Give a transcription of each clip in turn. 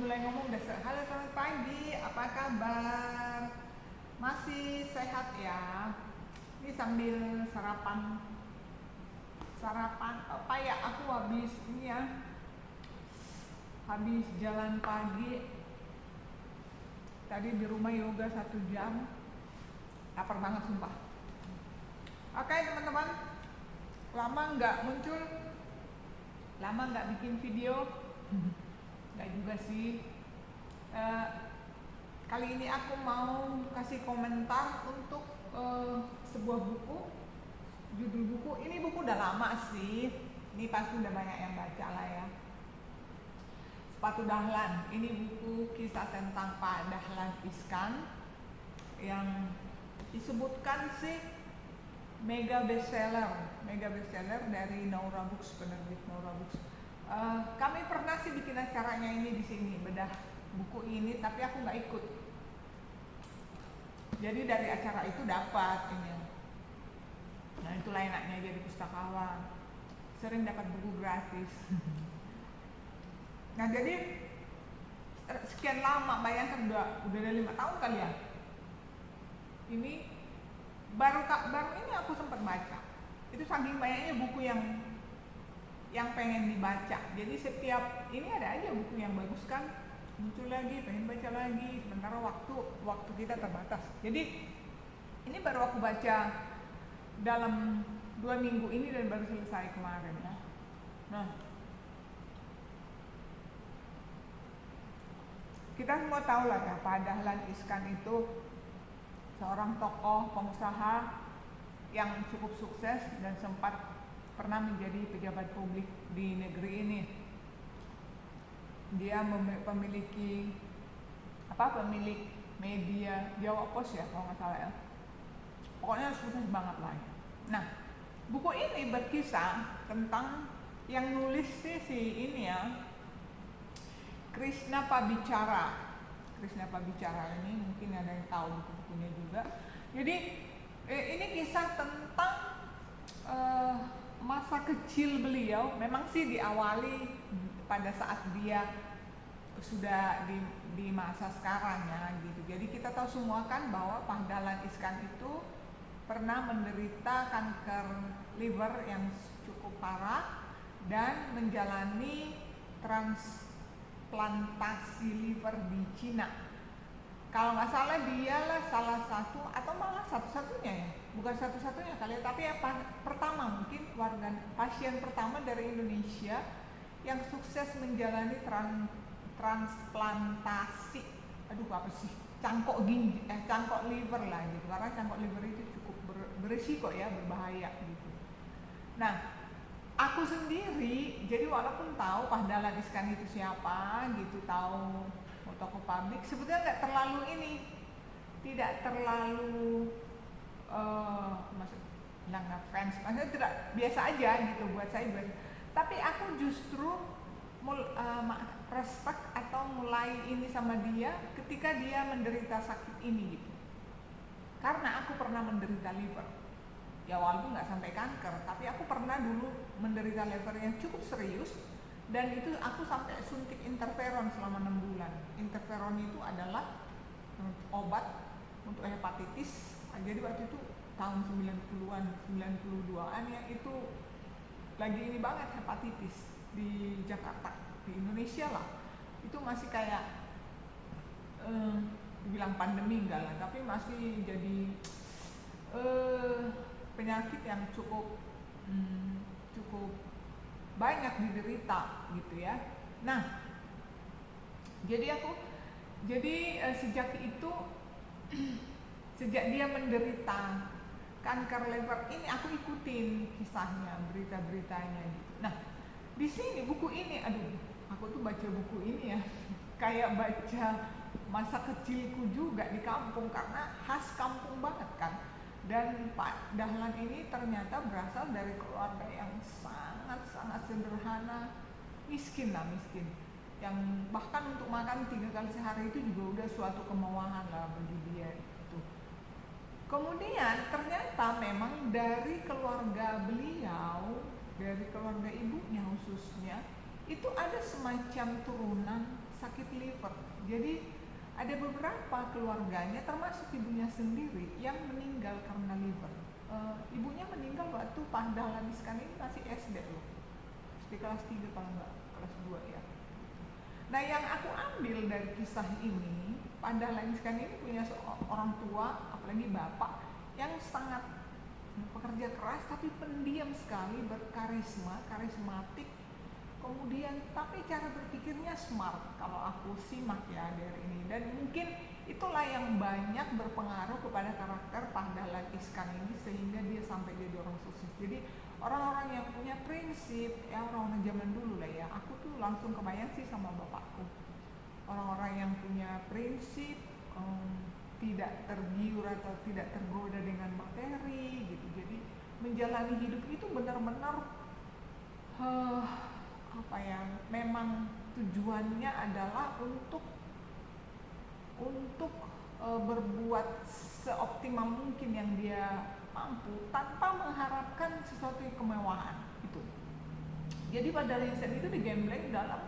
mulai ngomong udah halo selamat pagi, apa kabar? Masih sehat ya? Ini sambil sarapan apa ya? Aku habis ini ya, habis jalan pagi. Tadi di rumah yoga 1 jam. Lapar banget sumpah. Oke teman-teman, lama nggak muncul, lama nggak bikin video. Nggak juga sih. Kali ini aku mau kasih komentar untuk sebuah buku. Judul buku, ini buku udah lama sih. Ini pasti udah banyak yang baca lah ya. Sepatu Dahlan. Ini buku kisah tentang Pak Dahlan Iskan yang disebutkan sih mega bestseller dari Naura Books, penerbit Naura Books. Kami pernah sih bikin acaranya ini di sini, bedah buku ini, tapi aku nggak ikut. Jadi dari acara itu dapat ini. Nah itulah enaknya jadi pustakawan, sering dapat buku gratis. Nah jadi sekian lama, bayangkan udah ada 5 tahun kali ya. Ini baru ini aku sempat baca. Itu saking banyaknya buku yang pengen dibaca. Jadi setiap ini ada aja buku yang bagus kan, muncul lagi, pengen baca lagi. Sementara waktu kita terbatas. Jadi ini baru aku baca dalam 2 minggu ini dan baru selesai kemarin ya. Nah, kita semua tahu lah ya, Pak Dahlan Iskan itu seorang tokoh pengusaha yang cukup sukses dan sempat pernah menjadi pejabat publik di negeri ini. Dia pemilik media Jawa Pos ya kalau nggak salah ya. Pokoknya sukses banget lah ya. Nah, buku ini berkisah tentang yang nulis si ini ya, Krishna Pabicara ini mungkin ada yang tahu buku-bukunya juga. Jadi ini kisah tentang masa kecil beliau. Memang sih diawali pada saat dia sudah di masa sekarang ya gitu. Jadi kita tahu semua kan bahwa Pak Dahlan Iskan itu pernah menderita kanker liver yang cukup parah dan menjalani transplantasi liver di Cina. Kalau nggak salah dialah salah satu atau malah satu-satunya ya, bukan satu-satunya kali ya, tapi yang pertama mungkin pasien pertama dari Indonesia yang sukses menjalani transplantasi. Aduh apa sih? Cangkok liver lah gitu, karena cangkok liver itu cukup berisiko ya, berbahaya gitu. Nah, aku sendiri jadi walaupun tahu Pak Dahlan Iskan itu siapa gitu, tahu tokoh publik, sebetulnya tidak terlalu maksudnya fans, maksudnya tidak, biasa aja gitu buat saya. Tapi aku justru respect atau mulai ini sama dia ketika dia menderita sakit ini gitu. Karena aku pernah menderita liver. Ya walaupun nggak sampai kanker, tapi aku pernah dulu menderita liver yang cukup serius, dan itu aku sampai suntik interferon selama 6 bulan. Interferon itu adalah obat untuk hepatitis. Jadi waktu itu tahun 90-an, 92-an ya, itu lagi ini banget hepatitis di Jakarta, di Indonesia lah. Itu masih kayak dibilang pandemi enggak lah, tapi masih jadi penyakit yang cukup banyak diderita gitu ya. Nah, jadi sejak itu sejak dia menderita kanker liver ini aku ikutin kisahnya, berita-beritanya gitu. Nah, di sini buku ini, aduh, aku tuh baca buku ini ya kayak baca masa kecilku juga di kampung, karena khas kampung banget kan. Dan Pak Dahlan ini ternyata berasal dari keluarga yang sangat sederhana, miskin, yang bahkan untuk makan 3 kali sehari itu juga udah suatu kemewahan lah bagi dia itu. Kemudian ternyata memang dari keluarga beliau, dari keluarga ibunya khususnya, itu ada semacam turunan sakit liver. Jadi ada beberapa keluarganya termasuk ibunya sendiri yang meninggal karena liver. Ibunya meninggal waktu Pak Dahlan Iskan ini masih SD loh, SD kelas 3 kalau enggak kelas 2 ya. Nah yang aku ambil dari kisah ini, Pak Dahlan Iskan ini punya orang tua, apalagi bapak yang sangat pekerja keras tapi pendiam sekali, karismatik, kemudian tapi cara berpikirnya smart kalau aku simak ya dari ini, dan mungkin itulah yang banyak berpengaruh kepada karakter Pak Dahlan Iskan ini sehingga dia sampai jadi orang sukses. Jadi orang-orang yang punya prinsip, ya orang-orang zaman dulu lah ya, aku tuh langsung kebayang sih sama bapakku, orang-orang yang punya prinsip, tidak tergiur atau tidak tergoda dengan materi gitu. Jadi menjalani hidup itu benar-benar apa ya, memang tujuannya adalah untuk berbuat seoptimal mungkin yang dia mampu tanpa mengharapkan sesuatu yang kemewahan itu. Jadi Pak Dahlan Iskan itu digembleng dalam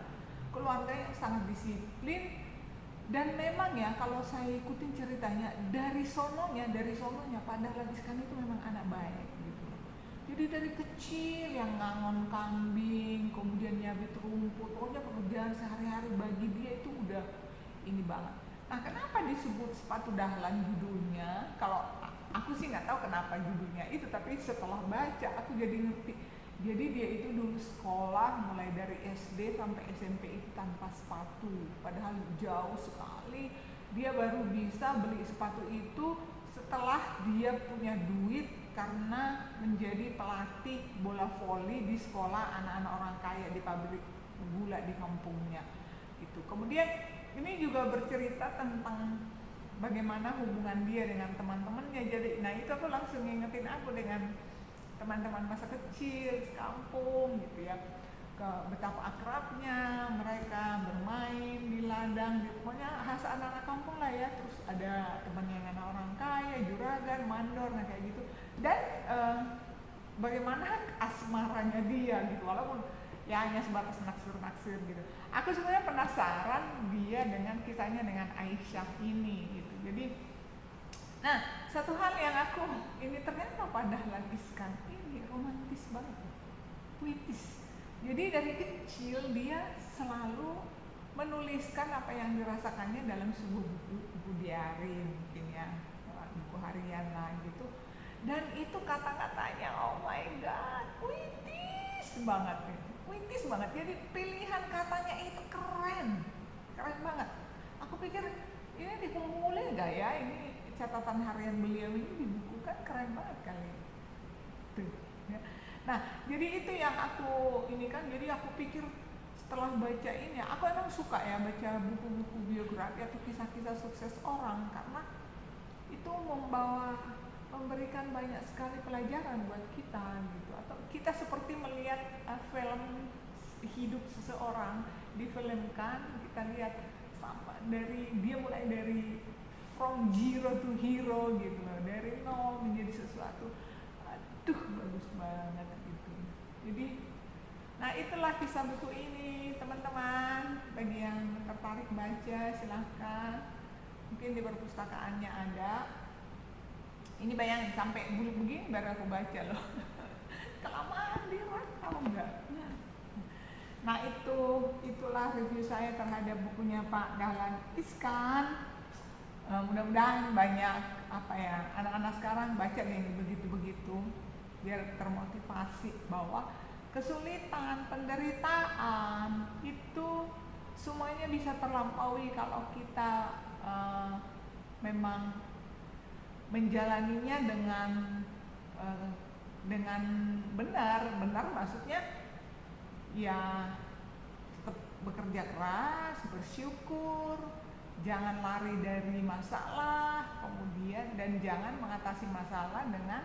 keluarga yang sangat disiplin, dan memang ya kalau saya ikutin ceritanya dari sononya Pak Dahlan Iskan itu memang anak baik gitu. Jadi dari kecil yang ngangon kambing, kemudian nyabit rumput, pokoknya pekerjaan sehari-hari bagi dia itu udah ini banget. Nah kenapa disebut sepatu dahlan judulnya? Kalau aku sih nggak tahu kenapa judulnya itu, tapi setelah baca aku jadi ngerti. Jadi dia itu dulu sekolah mulai dari SD sampai SMP itu tanpa sepatu, padahal jauh sekali. Dia baru bisa beli sepatu itu setelah dia punya duit karena menjadi pelatih bola voli di sekolah anak-anak orang kaya di pabrik gula di kampungnya itu. Kemudian ini juga bercerita tentang bagaimana hubungan dia dengan teman-temannya. Jadi nah itu aku langsung ngingetin aku dengan teman-teman masa kecil sekampung gitu ya, ke betapa akrabnya mereka bermain di ladang, pokoknya khas anak-anak kampung lah ya. Terus ada temannya yang anak orang kaya, juragan, mandor, nah kayak gitu. Dan bagaimana asmaranya dia gitu, walaupun ya hanya sebatas naksir gitu. Aku sebenarnya penasaran dia dengan kisahnya dengan Aisyah ini gitu. Jadi nah satu hal yang aku ini ternyata Pak Dahlan Iskan ini romantis banget, puitis. Jadi dari kecil dia selalu menuliskan apa yang dirasakannya dalam sebuah buku diari mungkin ya, buku harian lah gitu. Dan itu kata-katanya oh my god puitis banget gitu. Puitis banget, jadi pilihan katanya itu keren banget. Aku pikir ini dikumpulin gak ya, ini catatan harian beliau ini dibukukan, keren banget kali tuh ya. Nah jadi itu yang aku ini kan, jadi aku pikir setelah baca ini, aku emang suka ya baca buku-buku biografi atau kisah-kisah sukses orang, karena itu memberikan banyak sekali pelajaran buat kita gitu. Atau kita seperti melihat film hidup seseorang difilmkan, kita lihat sama dari dia mulai dari from zero to hero gitu loh, dari nol menjadi sesuatu. Aduh bagus banget gitu. Jadi nah itulah kisah buku ini teman-teman. Bagi yang tertarik baca silahkan, mungkin di perpustakaannya ada. Ini bayangin sampai bulu begini baru aku baca loh. Kelamaan di rak tahu nggak? Nah itulah review saya terhadap bukunya Pak Dahlan Iskan. Mudah-mudahan banyak apa ya, anak-anak sekarang baca nih begitu-begitu biar termotivasi bahwa kesulitan, penderitaan itu semuanya bisa terlampaui kalau kita memang menjalaninya dengan benar maksudnya ya tetap bekerja keras, bersyukur, jangan lari dari masalah, kemudian dan jangan mengatasi masalah dengan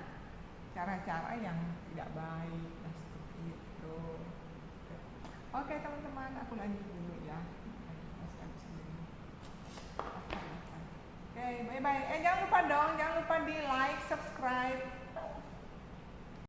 cara-cara yang tidak baik. Nah, seperti itu. Oke teman-teman, aku lanjut dulu ya. Oke, bye-bye. Jangan lupa dong, jangan lupa di like, subscribe,